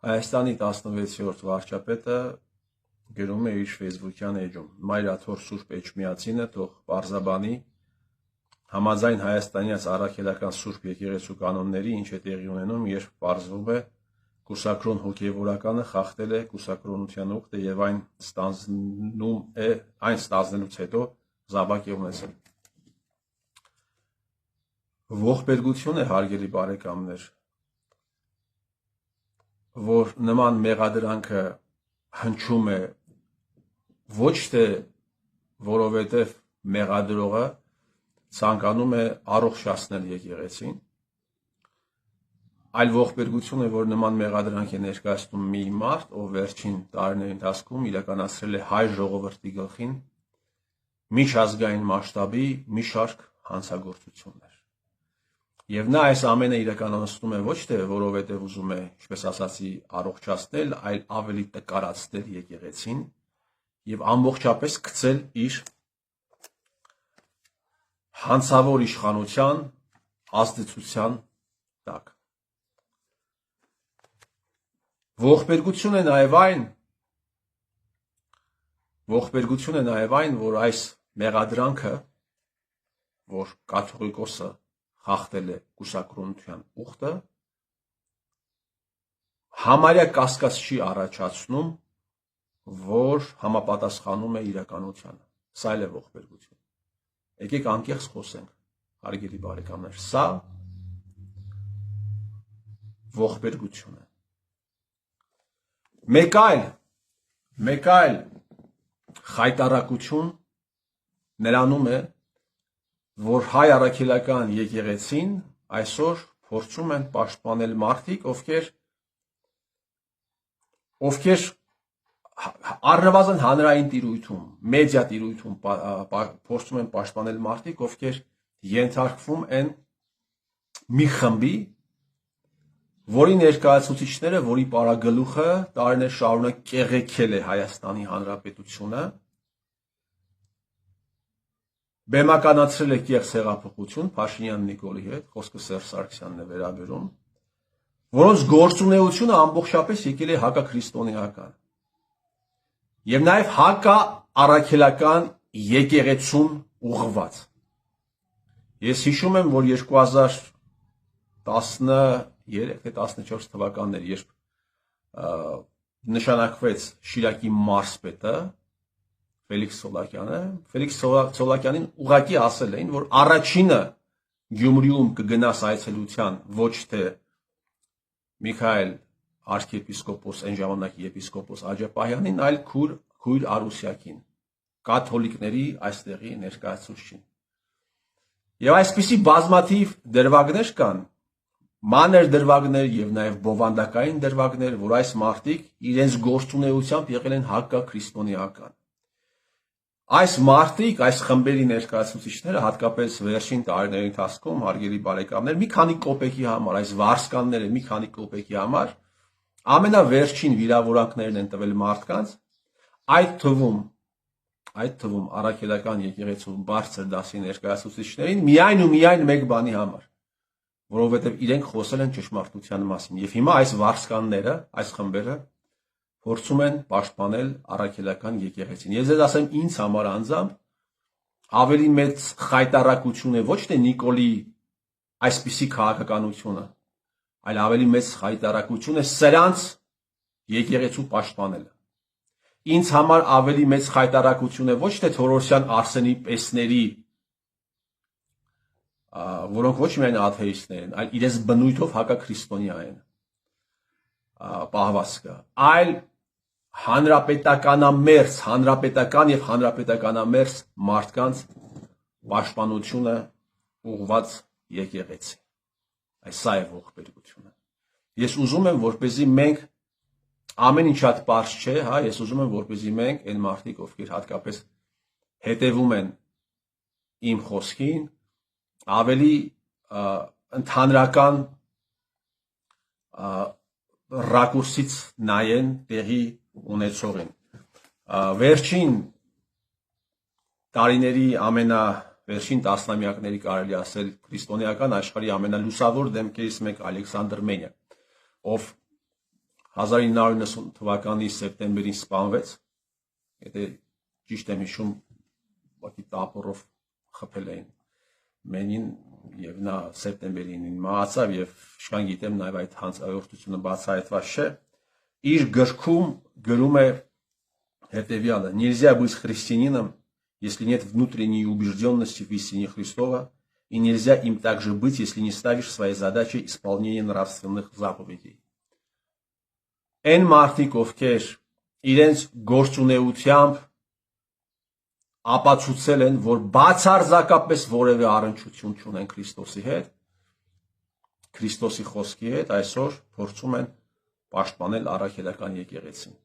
Հայաստանի 16-րդ վարչապետը գրում է իր Facebook-յան էջում. Մայրաթոր Սուրբ Էջմիածինը թող պարզաբանի համաձայն հայաստանյաց առաքելական Սուրբ եկեղեցու կանոնների, ինչ է տեղի ունենում, երբ պարզվում է կուսակրոն հոգևորականը խախտել է կուսակրոնության ուխտը եւ այն ստանձնելուց հետո զավակ է ունեցել։ Ողբերգություն է, հարգելի բարեկամներ, որ նման մեղադրանքը հնչում է ոչ թե որովհետև մեղադրողը ցանկանում է առողջացնել եկեղեցին, այլ ողբերգություն է, որ նման մեղադրանք է ներկայացնում մի մարդ, ով վերջին տարիների ընթացքում իրականացրել է հայ ժողովրդի գլխին միջազգային մասշտաբի մի շարք հանցագործություններ։ Եվ նա այս ամենը իրականացնում է ոչ թե որովհետև ուզում է, ինչպես ասացի, առողջացնել, այլ ավելի տկարացնել եկեղեցին եւ ամբողջապես գցել իր հանցավոր իշխանության ազդեցության տակ։ Ողբերգություն է նաեւ այն, որ այս մեղադրանքը, որ կաթողիկոսը խախտել է կուսակրոնության ուխտը, համարյա կասկած չի առաջացնում, որ համապատասխանում է իրականությանը։ Սա էլ է ողբերգություն։ Եկեք անկեղծ խոսենք, հարգելի բարեկամներ, սա ողբերգություն է։ Մեկ այլ խայտառակություն նրանում է, որ հայ առաքելական եկեղեցին այսօր փորձում են պաշտպանել մարդիկ, ովքեր առնվազն հանրային տիրույթում, մեդիա տիրույթում փորձում են պաշտպանել մարդիկ, ովքեր ենթարկվում են մի խմբի, որի ներկայացուցիչները, որի պարագլուխը տարիներ շարունակ կեղեքել է Հայաստանի Հանրապետությունը, բեմականացրել է կեղծ հեղափոխություն Փաշինյան Նիկոլի հետ, խոսքը Սերժ Սարգսյանն է վերաբերում, որոնց գործունեությունը ամբողջապես եկել է հակաքրիստոնեական եւ նաեւ հակաառաքելական եկեղեցուն ուղղված։ Ես հիշում եմ, որ 2013-14 թվականներ, երբ նշանակվեց Շիրակի մարզպետը Ֆելիքս Ցոլակյանին ուղղակի ասել էին, որ առաջինը Գյումրիում կգնաս այցելության ոչ թե Միքայել arczepiskopos, այն ժամանակի եպիսկոպոս Աջապահյանին, այլ քույր Արուսյակին, կաթոլիկների այստեղի ներկայացուցչին։ Եվ այսպիսի բազմաթիվ դրվագներ կան, մանր դրվագներ եւ նաեւ բովանդակային դրվագներ, որ այս մարդիկ իրենց գործունեությամբ եղել են հակաքրիստոնեական։ Այս մարդիկ, այս խմբերի ներկայացուցիչները, հատկապես վերջին տարիների ընթացքում, հարգելի բարեկամներ, մի քանի կոպեկի համար, այս վարսկանները մի քանի կոպեկի համար ամենավերջին վիրավորանքներն են տվել մարդկանց, այդ թվում առաքելական եկեղեցու բարձր դասի ներկայացուցիչներին միայն ու միայն մեկ բանի համար, որովհետև իրենք խոսել են ճշմարտության մասին։ Եվ հիմա այս վարսկանները, այս խմբերը փորձում են պաշտպանել առաքելական եկեղեցին։ Ես ձեզ ասեմ, ինձ համար անձամբ ավելի մեծ խայտառակություն է ոչ թե Նիկոլի այսպիսի քաղաքականությունը, այլ ավելի մեծ խայտառակություն է սրանց եկեղեցու պաշտպանելը։ Ինձ համար ավելի մեծ խայտառակություն է ոչ թե Թորոսյան Արսենի պեսների, որոնք ոչ միայն աթեիստներ են, այլ իրենց բնույթով հակաքրիստոնյա են, պահվածքը, այլ հանրապետական եւ հանրապետականամերձ մարդկանց պաշտպանությունը ուղղված եկեղեցի։ Այս սա է ողբերգությունը։ Ես ուզում եմ, որպեսզի մենք ամեն ինչ շատ պարզ չէ, հա, ես ուզում եմ, որպեսզի մենք այն մարդիկ, ովքեր հատկապես հետևում են իմ խոսքին, ավելի ընդհանրական ռակուրսից նայեն տեղի ունեցողին։ Վերջին տարիների վերջին տասնամյակների կարելի ասել քրիստոնեական աշխարհի ամենալուսավոր դեմքերից մեկը Ալեքսանդր Մենը, ով 1990 թվականի սեպտեմբերին սպանվեց, եթե ճիշտ եմ հիշում, ուղղակի տապորով խփել էին մենին եւ նա սեպտեմբերին մահացավ եւ շքան գիտեմ նաեւ այդ հանցագործությունը բացահայտված չէ, իր գրքում գրում է հետեւյալը. «Нельзя быть христианином, если нет внутренней убежденности в истине Христова, и нельзя им также быть, если не ставишь своей задачей исполнение нравственных заповедей». Այն մարդիկ, ովքեր իրենց գործունեությամբ ապացուցել են, որ բացարձակապես որևէ առնչություն չունեն Քրիստոսի հետ, Քրիստոսի խոսքի հետ, այսօր փորձում են պաշտպանել առաքելական եկեղեցին։